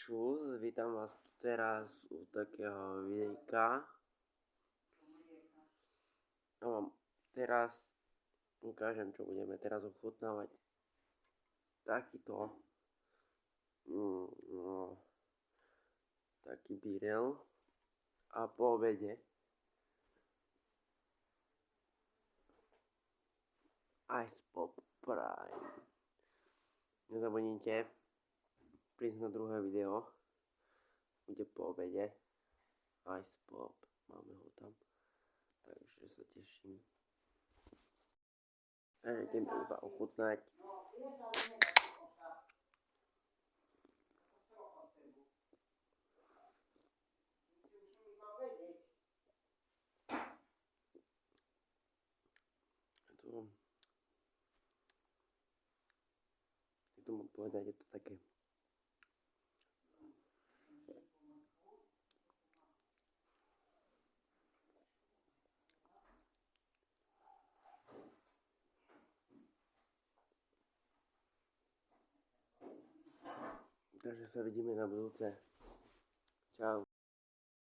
Čus, vítam vás tu teraz u takého videjka. A vám teraz ukážem, čo budeme teraz ochutnávať. Takýto taký birel a po obede Ice Pop Prime. Nezabudnite prísť na druhé video, bude po obede Ice Pop, máme ho tam, takže sa teším. Takže ideme iba ochutnať. Jak to mám povedať, je to také takže sa vidíme na budúce. Čau.